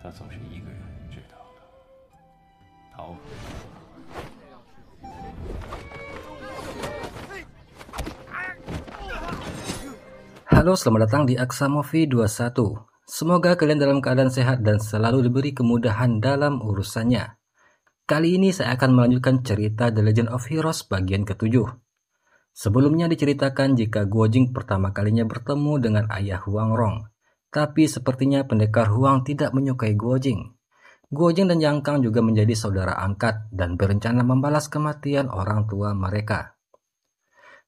他总是一个人知道的。桃核。Halo, selamat datang di Aksa Movie 21. Semoga kalian dalam keadaan sehat dan selalu diberi kemudahan dalam urusannya. Kali ini saya akan melanjutkan cerita The Legend of Heroes bagian ke-7. Sebelumnya diceritakan jika Guo Jing pertama kalinya bertemu dengan ayah Huang Rong. Tapi sepertinya pendekar Huang tidak menyukai Guo Jing. Guo Jing dan Yang Kang juga menjadi saudara angkat dan berencana membalas kematian orang tua mereka.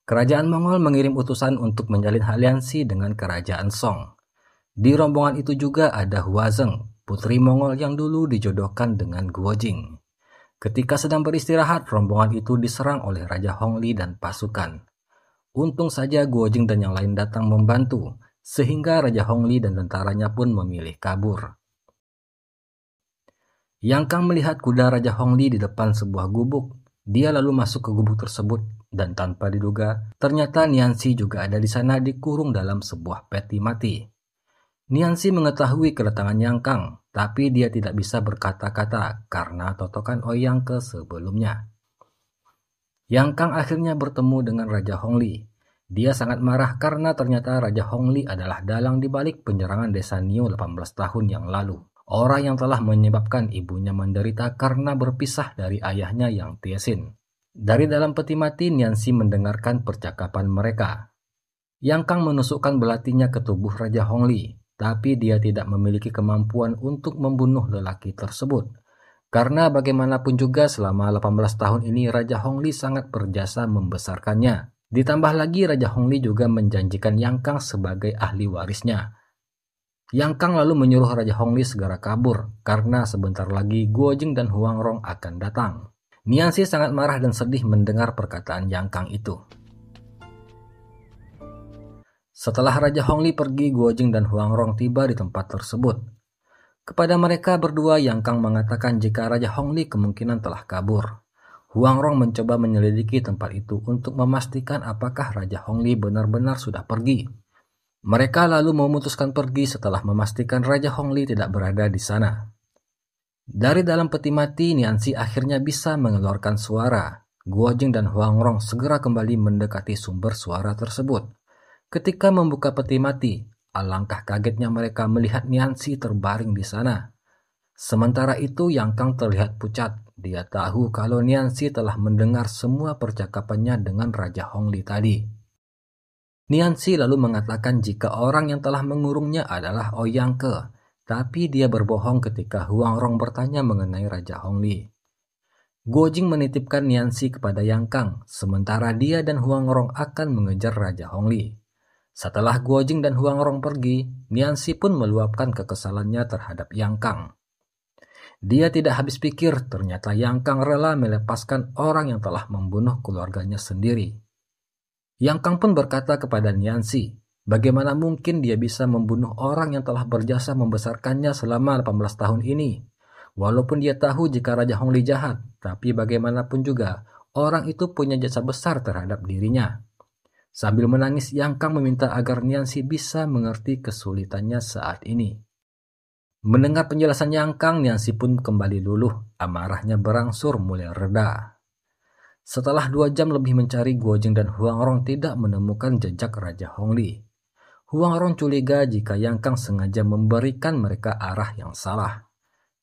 Kerajaan Mongol mengirim utusan untuk menjalin aliansi dengan kerajaan Song. Di rombongan itu juga ada Hua Zeng, putri Mongol yang dulu dijodohkan dengan Guo Jing. Ketika sedang beristirahat, rombongan itu diserang oleh Raja Hongli dan pasukan. Untung saja Guo Jing dan yang lain datang membantu, sehingga Raja Hongli dan tentaranya pun memilih kabur. Yang Kang melihat kuda Raja Hongli di depan sebuah gubuk. Dia lalu masuk ke gubuk tersebut dan tanpa diduga, ternyata Nianxi juga ada di sana dikurung dalam sebuah peti mati. Nianxi mengetahui kedatangan Yang Kang, tapi dia tidak bisa berkata-kata karena totokan Ouyang ke sebelumnya. Yang Kang akhirnya bertemu dengan Raja Hongli. Dia sangat marah karena ternyata Raja Hongli adalah dalang di balik penyerangan desa Niu 18 tahun yang lalu. Orang yang telah menyebabkan ibunya menderita karena berpisah dari ayahnya yang Tiesin. Dari dalam peti mati, Nianxi mendengarkan percakapan mereka. Yang Kang menusukkan belatinya ke tubuh Raja Hongli, tapi dia tidak memiliki kemampuan untuk membunuh lelaki tersebut. Karena bagaimanapun juga selama 18 tahun ini Raja Hongli sangat berjasa membesarkannya. Ditambah lagi Raja Hongli juga menjanjikan Yang Kang sebagai ahli warisnya. Yang Kang lalu menyuruh Raja Hongli segera kabur karena sebentar lagi Guo Jing dan Huang Rong akan datang. Nianxi sangat marah dan sedih mendengar perkataan Yang Kang itu. Setelah Raja Hongli pergi, Guo Jing dan Huang Rong tiba di tempat tersebut. Kepada mereka berdua, Yang Kang mengatakan jika Raja Hongli kemungkinan telah kabur. Huang Rong mencoba menyelidiki tempat itu untuk memastikan apakah Raja Hongli benar-benar sudah pergi. Mereka lalu memutuskan pergi setelah memastikan Raja Hongli tidak berada di sana. Dari dalam peti mati, Nianxi akhirnya bisa mengeluarkan suara. Guo Jing dan Huang Rong segera kembali mendekati sumber suara tersebut. Ketika membuka peti mati, alangkah kagetnya mereka melihat Nianxi terbaring di sana. Sementara itu, Yang Kang terlihat pucat. Dia tahu kalau Nianxi telah mendengar semua percakapannya dengan Raja Hongli tadi. Nianxi lalu mengatakan jika orang yang telah mengurungnya adalah Ouyang Ke, tapi dia berbohong ketika Huang Rong bertanya mengenai Raja Hongli. Guo Jing menitipkan Nianxi kepada Yang Kang, sementara dia dan Huang Rong akan mengejar Raja Hongli. Setelah Guo Jing dan Huang Rong pergi, Nianxi pun meluapkan kekesalannya terhadap Yang Kang. Dia tidak habis pikir, ternyata Yang Kang rela melepaskan orang yang telah membunuh keluarganya sendiri. Yang Kang pun berkata kepada Nianxi, bagaimana mungkin dia bisa membunuh orang yang telah berjasa membesarkannya selama 18 tahun ini. Walaupun dia tahu jika Raja Hongli jahat, tapi bagaimanapun juga, orang itu punya jasa besar terhadap dirinya. Sambil menangis, Yang Kang meminta agar Nianxi bisa mengerti kesulitannya saat ini. Mendengar penjelasan Yang Kang, Nianxi pun kembali luluh, amarahnya berangsur mulai reda. Setelah 2 jam lebih mencari, Guo Jing dan Huang Rong tidak menemukan jejak Raja Hongli. Huang Rong curiga jika Yang Kang sengaja memberikan mereka arah yang salah.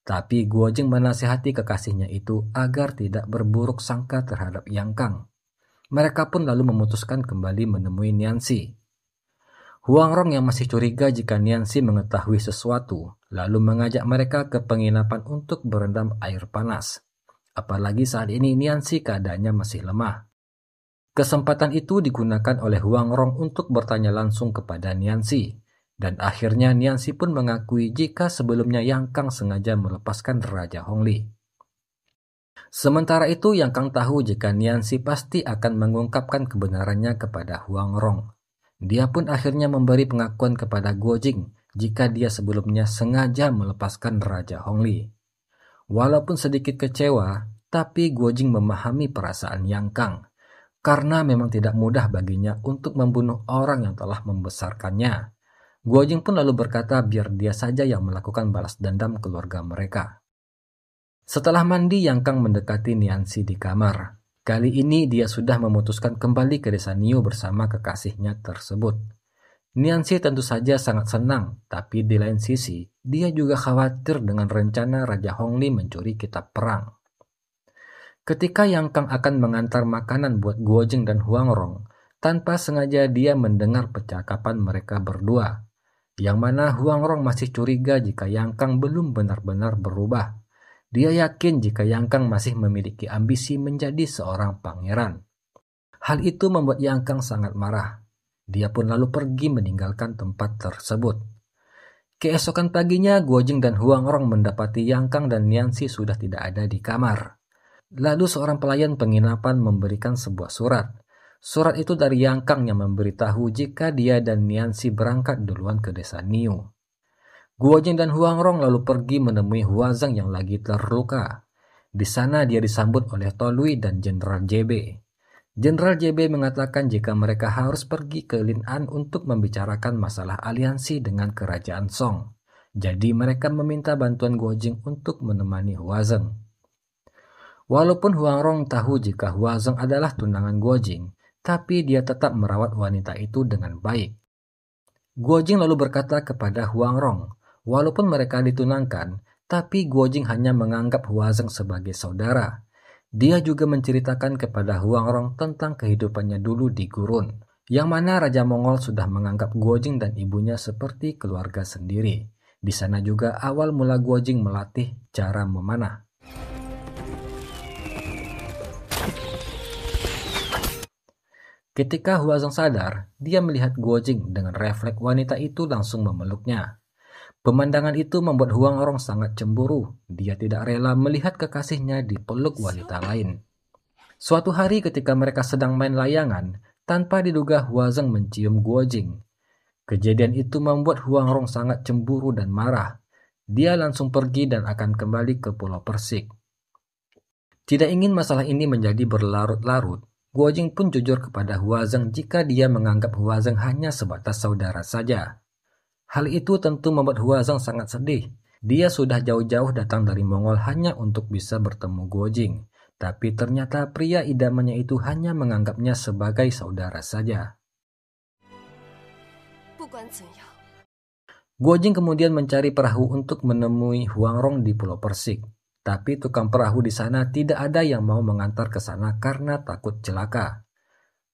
Tapi Guo Jing menasihati kekasihnya itu agar tidak berburuk sangka terhadap Yang Kang. Mereka pun lalu memutuskan kembali menemui Nianxi. Huang Rong yang masih curiga jika Nianxi mengetahui sesuatu, lalu mengajak mereka ke penginapan untuk berendam air panas. Apalagi saat ini Nianxi keadaannya masih lemah. Kesempatan itu digunakan oleh Huang Rong untuk bertanya langsung kepada Nianxi. Dan akhirnya Nianxi pun mengakui jika sebelumnya Yang Kang sengaja melepaskan Raja Hongli. Sementara itu Yang Kang tahu jika Nianxi pasti akan mengungkapkan kebenarannya kepada Huang Rong. Dia pun akhirnya memberi pengakuan kepada Guo Jing jika dia sebelumnya sengaja melepaskan Raja Hongli. Walaupun sedikit kecewa, tapi Guo Jing memahami perasaan Yang Kang, karena memang tidak mudah baginya untuk membunuh orang yang telah membesarkannya. Guojing pun lalu berkata biar dia saja yang melakukan balas dendam keluarga mereka. Setelah mandi, Yang Kang mendekati Niansi di kamar. Kali ini dia sudah memutuskan kembali ke desa Niu bersama kekasihnya tersebut. Niansi tentu saja sangat senang, tapi di lain sisi, dia juga khawatir dengan rencana Raja Hongli mencuri kitab perang. Ketika Yang Kang akan mengantar makanan buat Guojing dan Huangrong, tanpa sengaja dia mendengar percakapan mereka berdua, yang mana Huangrong masih curiga jika Yang Kang belum benar-benar berubah. Dia yakin jika Yang Kang masih memiliki ambisi menjadi seorang pangeran. Hal itu membuat Yang Kang sangat marah. Dia pun lalu pergi meninggalkan tempat tersebut. Keesokan paginya, Guojing dan Huangrong mendapati Yang Kang dan Niansi sudah tidak ada di kamar. Lalu seorang pelayan penginapan memberikan sebuah surat. Surat itu dari Yang Kang yang memberitahu jika dia dan Niansi berangkat duluan ke desa Niu. Guojing dan Huangrong lalu pergi menemui Huazeng yang lagi terluka. Di sana dia disambut oleh Tolui dan Jenderal JB. Jenderal JB mengatakan jika mereka harus pergi ke Lin'an untuk membicarakan masalah aliansi dengan kerajaan Song. Jadi mereka meminta bantuan Guojing untuk menemani Huazeng. Walaupun Huangrong tahu jika Huazeng adalah tunangan Guojing, tapi dia tetap merawat wanita itu dengan baik. Guojing lalu berkata kepada Huangrong, walaupun mereka ditunangkan, tapi Guojing hanya menganggap Huazeng sebagai saudara. Dia juga menceritakan kepada Huangrong tentang kehidupannya dulu di gurun, yang mana Raja Mongol sudah menganggap Guojing dan ibunya seperti keluarga sendiri. Di sana juga awal mula Guojing melatih cara memanah. Ketika Huazeng sadar, dia melihat Guojing dengan refleks wanita itu langsung memeluknya. Pemandangan itu membuat Huangrong sangat cemburu. Dia tidak rela melihat kekasihnya dipeluk wanita lain. Suatu hari ketika mereka sedang main layangan, tanpa diduga Huazeng mencium Guojing. Kejadian itu membuat Huangrong sangat cemburu dan marah. Dia langsung pergi dan akan kembali ke Pulau Persik. Tidak ingin masalah ini menjadi berlarut-larut, Guojing pun jujur kepada Huazeng jika dia menganggap Huazeng hanya sebatas saudara saja. Hal itu tentu membuat Huazeng sangat sedih. Dia sudah jauh-jauh datang dari Mongol hanya untuk bisa bertemu Guojing. Tapi ternyata pria idamannya itu hanya menganggapnya sebagai saudara saja. Guojing kemudian mencari perahu untuk menemui Huangrong di Pulau Persik. Tapi tukang perahu di sana tidak ada yang mau mengantar ke sana karena takut celaka.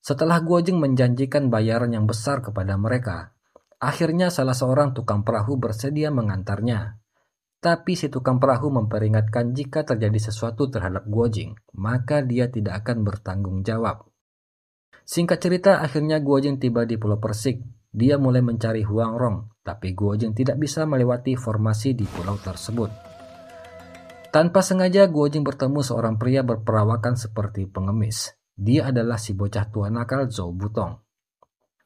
Setelah Guojing menjanjikan bayaran yang besar kepada mereka, akhirnya salah seorang tukang perahu bersedia mengantarnya. Tapi si tukang perahu memperingatkan jika terjadi sesuatu terhadap Guojing, maka dia tidak akan bertanggung jawab. Singkat cerita, akhirnya Guojing tiba di Pulau Persik. Dia mulai mencari Huangrong, tapi Guojing tidak bisa melewati formasi di pulau tersebut. Tanpa sengaja Guojing bertemu seorang pria berperawakan seperti pengemis. Dia adalah si bocah tua nakal Zhou Butong.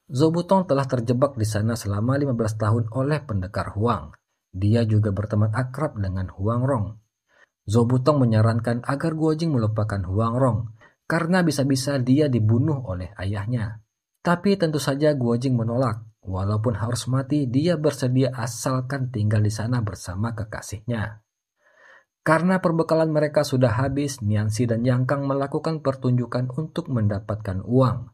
Zhou Butong telah terjebak di sana selama 15 tahun oleh pendekar Huang. Dia juga berteman akrab dengan Huangrong. Zhou Butong menyarankan agar Guojing melupakan Huangrong, karena bisa-bisa dia dibunuh oleh ayahnya. Tapi tentu saja Guojing menolak. Walaupun harus mati, dia bersedia asalkan tinggal di sana bersama kekasihnya. Karena perbekalan mereka sudah habis, Niansi dan Yang Kang melakukan pertunjukan untuk mendapatkan uang.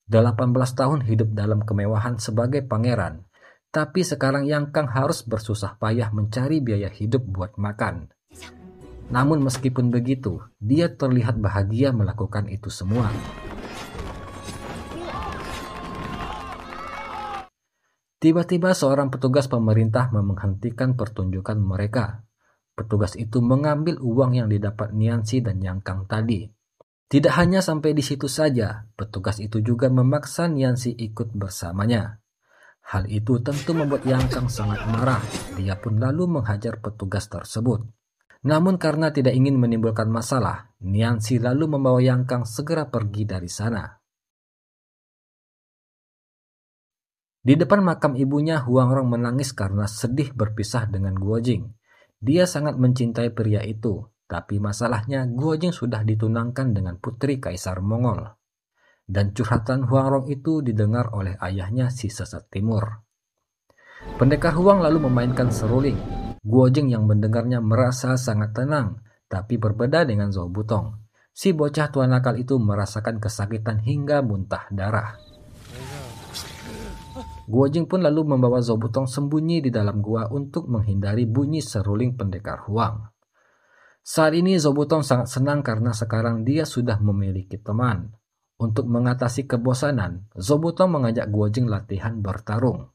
18 tahun hidup dalam kemewahan sebagai pangeran, tapi sekarang Yang Kang harus bersusah payah mencari biaya hidup buat makan. Namun meskipun begitu, dia terlihat bahagia melakukan itu semua. Tiba-tiba seorang petugas pemerintah menghentikan pertunjukan mereka. Petugas itu mengambil uang yang didapat Niansi dan Yang Kang tadi. Tidak hanya sampai di situ saja, petugas itu juga memaksa Niansi ikut bersamanya. Hal itu tentu membuat Yang Kang sangat marah. Dia pun lalu menghajar petugas tersebut. Namun karena tidak ingin menimbulkan masalah, Niansi lalu membawa Yang Kang segera pergi dari sana. Di depan makam ibunya, Huangrong menangis karena sedih berpisah dengan Guojing. Dia sangat mencintai pria itu, tapi masalahnya Guojing sudah ditunangkan dengan putri Kaisar Mongol. Dan curhatan Huangrong itu didengar oleh ayahnya si Sesat Timur. Pendekar Huang lalu memainkan seruling. Guo Jing yang mendengarnya merasa sangat tenang, tapi berbeda dengan Zhou Butong. Si bocah tua nakal itu merasakan kesakitan hingga muntah darah. Guo Jing pun lalu membawa Zhou Butong sembunyi di dalam gua untuk menghindari bunyi seruling pendekar Huang. Saat ini Zhou Butong sangat senang karena sekarang dia sudah memiliki teman. Untuk mengatasi kebosanan, Zhou Butong mengajak Guo Jing latihan bertarung.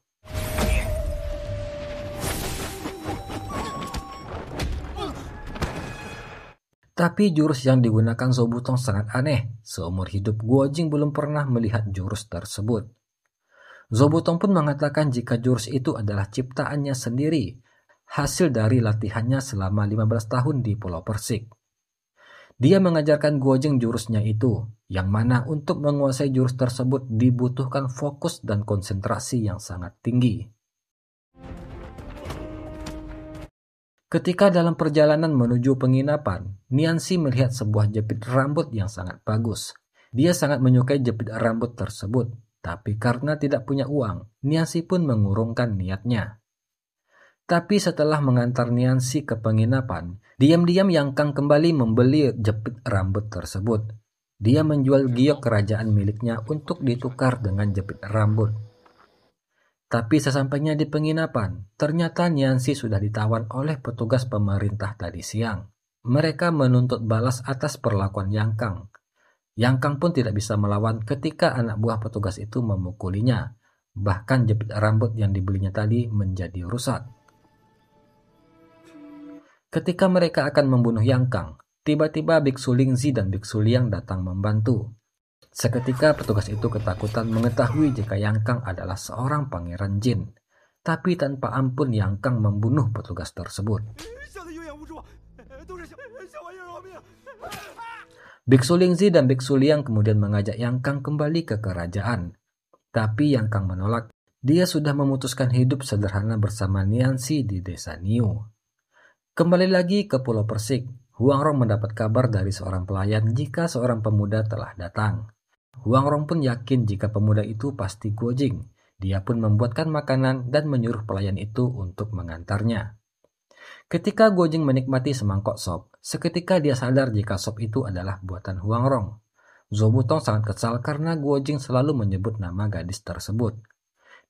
Tapi jurus yang digunakan Zhou Butong sangat aneh. Seumur hidup Guo Jing belum pernah melihat jurus tersebut. Zhou Butong pun mengatakan jika jurus itu adalah ciptaannya sendiri, hasil dari latihannya selama 15 tahun di Pulau Persik. Dia mengajarkan Guo Jing jurusnya itu, yang mana untuk menguasai jurus tersebut dibutuhkan fokus dan konsentrasi yang sangat tinggi. Ketika dalam perjalanan menuju penginapan, Niancy melihat sebuah jepit rambut yang sangat bagus. Dia sangat menyukai jepit rambut tersebut, tapi karena tidak punya uang, Niancy pun mengurungkan niatnya. Tapi setelah mengantar Niancy ke penginapan, diam-diam Yang Kang kembali membeli jepit rambut tersebut. Dia menjual giok kerajaan miliknya untuk ditukar dengan jepit rambut. Tapi sesampainya di penginapan, ternyata Niancy sudah ditawan oleh petugas pemerintah tadi siang. Mereka menuntut balas atas perlakuan Yang Kang. Yang Kang pun tidak bisa melawan ketika anak buah petugas itu memukulinya. Bahkan jepit rambut yang dibelinya tadi menjadi rusak. Ketika mereka akan membunuh Yang Kang, tiba-tiba Biksu Lingzi dan Biksu Liang datang membantu. Seketika petugas itu ketakutan mengetahui jika Yang Kang adalah seorang pangeran jin. Tapi tanpa ampun Yang Kang membunuh petugas tersebut. Biksu Lingzi dan Biksu Liang kemudian mengajak Yang Kang kembali ke kerajaan. Tapi Yang Kang menolak. Dia sudah memutuskan hidup sederhana bersama Niancy di desa Niu. Kembali lagi ke Pulau Persik, Huang Rong mendapat kabar dari seorang pelayan jika seorang pemuda telah datang. Huang Rong pun yakin jika pemuda itu pasti Guo Jing. Dia pun membuatkan makanan dan menyuruh pelayan itu untuk mengantarnya. Ketika Guo Jing menikmati semangkok sop, seketika dia sadar jika sop itu adalah buatan Huang Rong. Zhou Butong sangat kesal karena Guo Jing selalu menyebut nama gadis tersebut.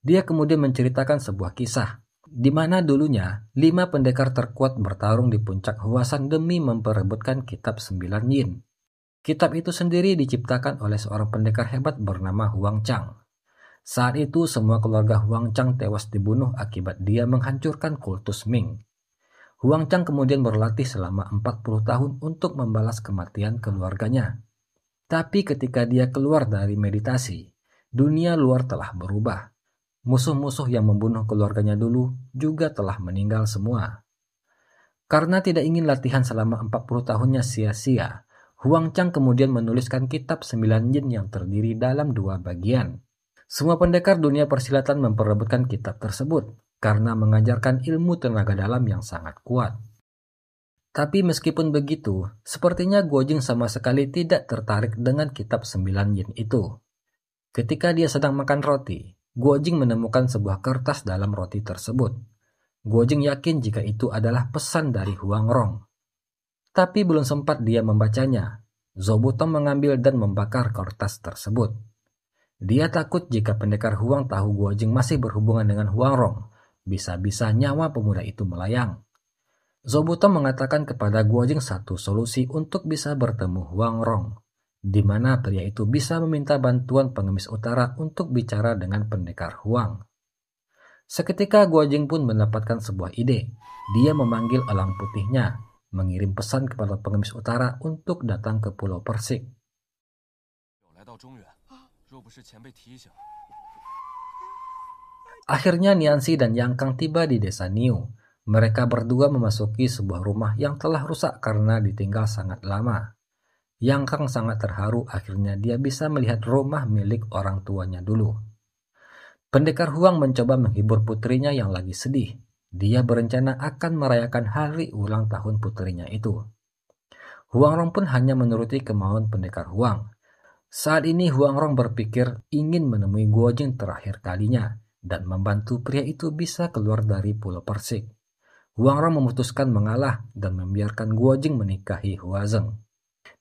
Dia kemudian menceritakan sebuah kisah, di mana dulunya 5 pendekar terkuat bertarung di puncak Huasan demi memperebutkan kitab 9 yin. Kitab itu sendiri diciptakan oleh seorang pendekar hebat bernama Huang Chang. Saat itu semua keluarga Huang Chang tewas dibunuh akibat dia menghancurkan kultus Ming. Huang Chang kemudian berlatih selama 40 tahun untuk membalas kematian keluarganya. Tapi ketika dia keluar dari meditasi, dunia luar telah berubah. Musuh-musuh yang membunuh keluarganya dulu juga telah meninggal semua. Karena tidak ingin latihan selama 40 tahunnya sia-sia, Huang Chang kemudian menuliskan kitab 9 yin yang terdiri dalam 2 bagian. Semua pendekar dunia persilatan memperebutkan kitab tersebut karena mengajarkan ilmu tenaga dalam yang sangat kuat. Tapi meskipun begitu, sepertinya Guo Jing sama sekali tidak tertarik dengan kitab 9 yin itu. Ketika dia sedang makan roti, Guo Jing menemukan sebuah kertas dalam roti tersebut. Guo Jing yakin jika itu adalah pesan dari Huang Rong. Tapi belum sempat dia membacanya, Zhou Butong mengambil dan membakar kertas tersebut. Dia takut jika pendekar Huang tahu Guo Jing masih berhubungan dengan Huang Rong, bisa-bisa nyawa pemuda itu melayang. Zhou Butong mengatakan kepada Guo Jing satu solusi untuk bisa bertemu Huang Rong, di mana pria itu bisa meminta bantuan pengemis utara untuk bicara dengan pendekar Huang. Seketika Guo Jing pun mendapatkan sebuah ide. Dia memanggil elang putihnya, mengirim pesan kepada pengemis utara untuk datang ke Pulau Persik. Akhirnya Niancy dan Yang Kang tiba di desa Niu. Mereka berdua memasuki sebuah rumah yang telah rusak karena ditinggal sangat lama. Yang Kang sangat terharu akhirnya dia bisa melihat rumah milik orang tuanya dulu. Pendekar Huang mencoba menghibur putrinya yang lagi sedih. Dia berencana akan merayakan hari ulang tahun putrinya itu. Huang Rong pun hanya menuruti kemauan pendekar Huang. Saat ini Huang Rong berpikir ingin menemui Guo Jing terakhir kalinya. dan membantu pria itu bisa keluar dari Pulau Persik. Huang Rong memutuskan mengalah dan membiarkan Guo Jing menikahi Hua Zheng.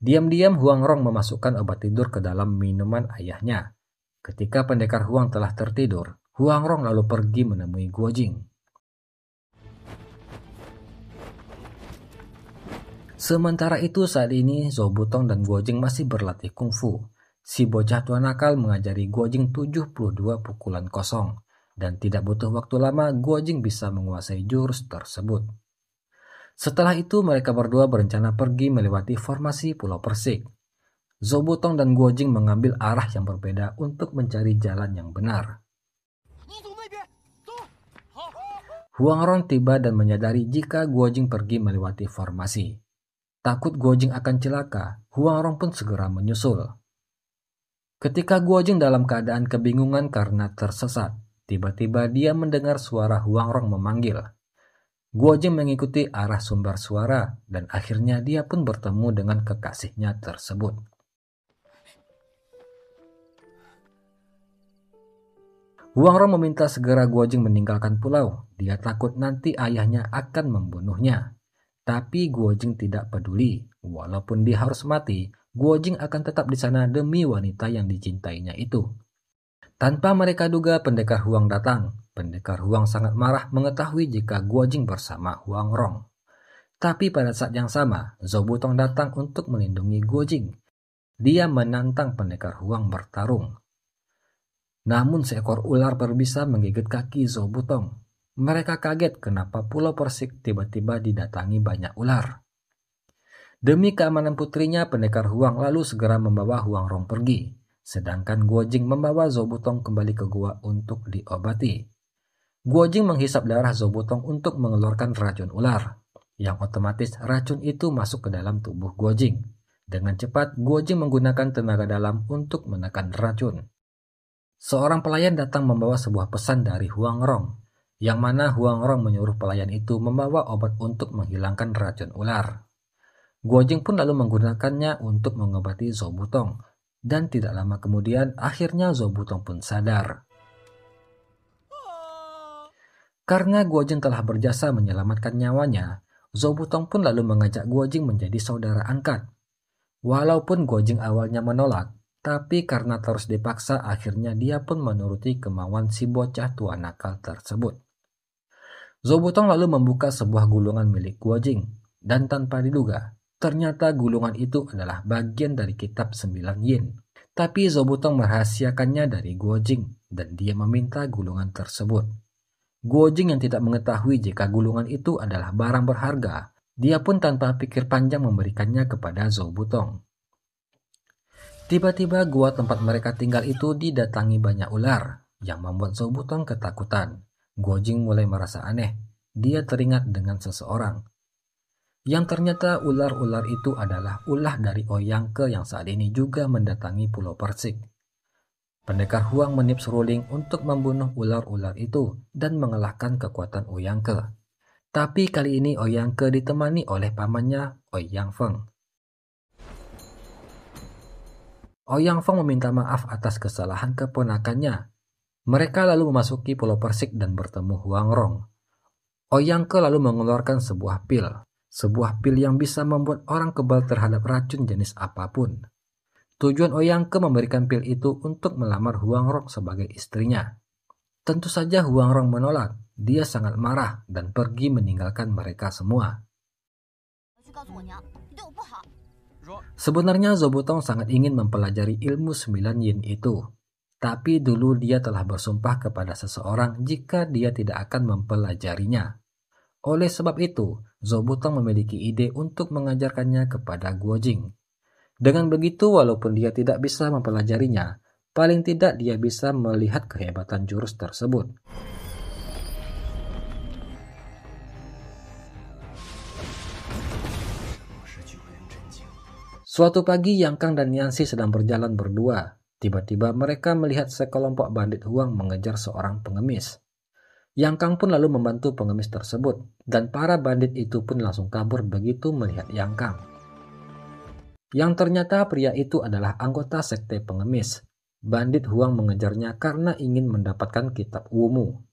Diam-diam Huang Rong memasukkan obat tidur ke dalam minuman ayahnya. Ketika pendekar Huang telah tertidur, Huang Rong lalu pergi menemui Guo Jing. Sementara itu saat ini Zhou Butong dan Guo Jing masih berlatih kungfu. Si bocah tua nakal mengajari Guo Jing 72 pukulan kosong. Dan tidak butuh waktu lama Guo Jing bisa menguasai jurus tersebut. Setelah itu mereka berdua berencana pergi melewati formasi Pulau Persik. Zhou Butong dan Guo Jing mengambil arah yang berbeda untuk mencari jalan yang benar. Huang Rong tiba dan menyadari jika Guo Jing pergi melewati formasi. Takut Guo Jing akan celaka, Huang Rong pun segera menyusul. Ketika Guo Jing dalam keadaan kebingungan karena tersesat, tiba-tiba dia mendengar suara Huang Rong memanggil. Guo Jing mengikuti arah sumber suara dan akhirnya dia pun bertemu dengan kekasihnya tersebut. Huang Rong meminta segera Guo Jing meninggalkan pulau. Dia takut nanti ayahnya akan membunuhnya. Tapi Guo Jing tidak peduli. Walaupun dia harus mati, Guo Jing akan tetap di sana demi wanita yang dicintainya itu. Tanpa mereka duga, pendekar Huang datang. Pendekar Huang sangat marah mengetahui jika Guo Jing bersama Huang Rong. Tapi pada saat yang sama, Zhou Butong datang untuk melindungi Guo Jing. Dia menantang pendekar Huang bertarung. Namun seekor ular berbisa menggigit kaki Zhou Butong. Mereka kaget kenapa Pulau Persik tiba-tiba didatangi banyak ular. Demi keamanan putrinya, pendekar Huang lalu segera membawa Huang Rong pergi. Sedangkan Guo Jing membawa Zhou Butong kembali ke gua untuk diobati. Guo Jing menghisap darah Zhou Butong untuk mengeluarkan racun ular, yang otomatis racun itu masuk ke dalam tubuh Guo Jing. Dengan cepat, Guo Jing menggunakan tenaga dalam untuk menekan racun. Seorang pelayan datang membawa sebuah pesan dari Huang Rong, yang mana Huang Rong menyuruh pelayan itu membawa obat untuk menghilangkan racun ular. Guo Jing pun lalu menggunakannya untuk mengobati Zhou Butong. Dan tidak lama kemudian, akhirnya Zhou Butong pun sadar. Karena Guo Jing telah berjasa menyelamatkan nyawanya, Zhou Butong pun lalu mengajak Guo Jing menjadi saudara angkat. Walaupun Guo Jing awalnya menolak, tapi karena terus dipaksa, akhirnya dia pun menuruti kemauan si bocah tua nakal tersebut. Zhou Butong lalu membuka sebuah gulungan milik Guo Jing, dan tanpa diduga, ternyata gulungan itu adalah bagian dari kitab 9 yin. Tapi Zhou Butong merahasiakannya dari Guo Jing dan dia meminta gulungan tersebut. Guo Jing yang tidak mengetahui jika gulungan itu adalah barang berharga, dia pun tanpa pikir panjang memberikannya kepada Zhou Butong. Tiba-tiba gua tempat mereka tinggal itu didatangi banyak ular yang membuat Zhou Butong ketakutan. Guo Jing mulai merasa aneh. Dia teringat dengan seseorang. Yang ternyata ular-ular itu adalah ulah dari Ouyang Ke yang saat ini juga mendatangi Pulau Persik. Pendekar Huang meniup seruling untuk membunuh ular-ular itu dan mengalahkan kekuatan Ouyang Ke. Tapi kali ini Ouyang Ke ditemani oleh pamannya Ouyang Feng. Ouyang Feng meminta maaf atas kesalahan keponakannya. Mereka lalu memasuki Pulau Persik dan bertemu Huang Rong. Ouyang Ke lalu mengeluarkan sebuah pil. Sebuah pil yang bisa membuat orang kebal terhadap racun jenis apapun. Tujuan Ouyang Ke memberikan pil itu untuk melamar Huang Rong sebagai istrinya. Tentu saja Huang Rong menolak. Dia sangat marah dan pergi meninggalkan mereka semua. Sebenarnya Zhou Butong sangat ingin mempelajari ilmu 9 yin itu. Tapi dulu dia telah bersumpah kepada seseorang jika dia tidak akan mempelajarinya. Oleh sebab itu, Zhou Butong memiliki ide untuk mengajarkannya kepada Guo Jing. Dengan begitu, walaupun dia tidak bisa mempelajarinya, paling tidak dia bisa melihat kehebatan jurus tersebut. Suatu pagi, Yang Kang dan Yanxi sedang berjalan berdua. Tiba-tiba mereka melihat sekelompok bandit Huang mengejar seorang pengemis. Yang Kang pun lalu membantu pengemis tersebut, dan para bandit itu pun langsung kabur begitu melihat Yang Kang. Yang ternyata pria itu adalah anggota sekte pengemis. Bandit Huang mengejarnya karena ingin mendapatkan kitab Wumu.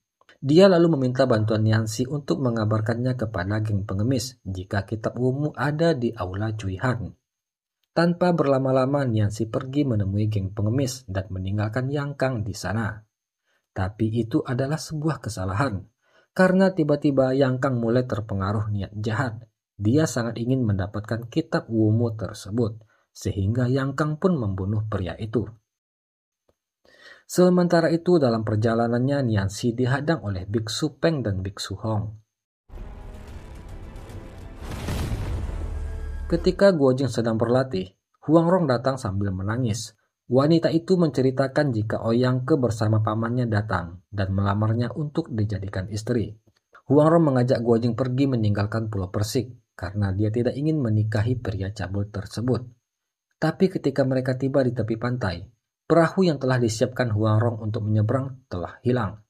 Dia lalu meminta bantuan Niansi untuk mengabarkannya kepada geng pengemis jika kitab Wumu ada di aula Cui Han. Tanpa berlama-lama, Niansi pergi menemui geng pengemis dan meninggalkan Yang Kang di sana. Tapi itu adalah sebuah kesalahan, karena tiba-tiba Yang Kang mulai terpengaruh niat jahat. Dia sangat ingin mendapatkan kitab Wumu tersebut, sehingga Yang Kang pun membunuh pria itu. Sementara itu dalam perjalanannya Niansi dihadang oleh Biksu Peng dan Biksu Hong. Ketika Guojing sedang berlatih, Huang Rong datang sambil menangis. Wanita itu menceritakan jika Ouyang Ke bersama pamannya datang dan melamarnya untuk dijadikan istri. Huang Rong mengajak Guojing pergi meninggalkan Pulau Persik karena dia tidak ingin menikahi pria cabul tersebut. Tapi ketika mereka tiba di tepi pantai, perahu yang telah disiapkan Huang Rong untuk menyeberang telah hilang.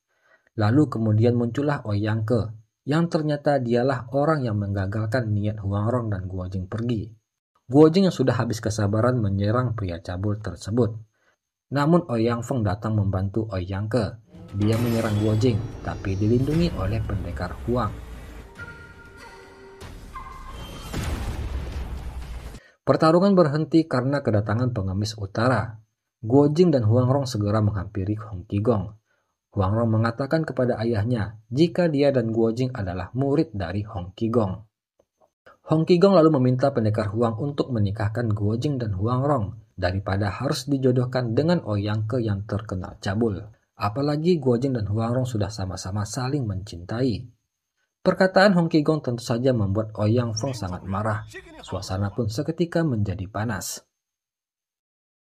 Lalu kemudian muncullah Ouyang Ke, yang ternyata dialah orang yang menggagalkan niat Huang Rong dan Guojing pergi. Guojing yang sudah habis kesabaran menyerang pria cabul tersebut. Namun Ouyang Feng datang membantu Ouyang Ke. Dia menyerang Guojing, tapi dilindungi oleh pendekar Huang. Pertarungan berhenti karena kedatangan pengemis utara. Guojing dan Huang Rong segera menghampiri Hong Qigong. Huang Rong mengatakan kepada ayahnya jika dia dan Guojing adalah murid dari Hong Qigong. Hong Qigong lalu meminta pendekar Huang untuk menikahkan Guojing dan Huang Rong daripada harus dijodohkan dengan Ouyang Ke yang terkenal cabul. Apalagi Guojing dan Huang Rong sudah sama-sama saling mencintai. Perkataan Hong Qigong tentu saja membuat Ouyang Feng sangat marah. Suasana pun seketika menjadi panas.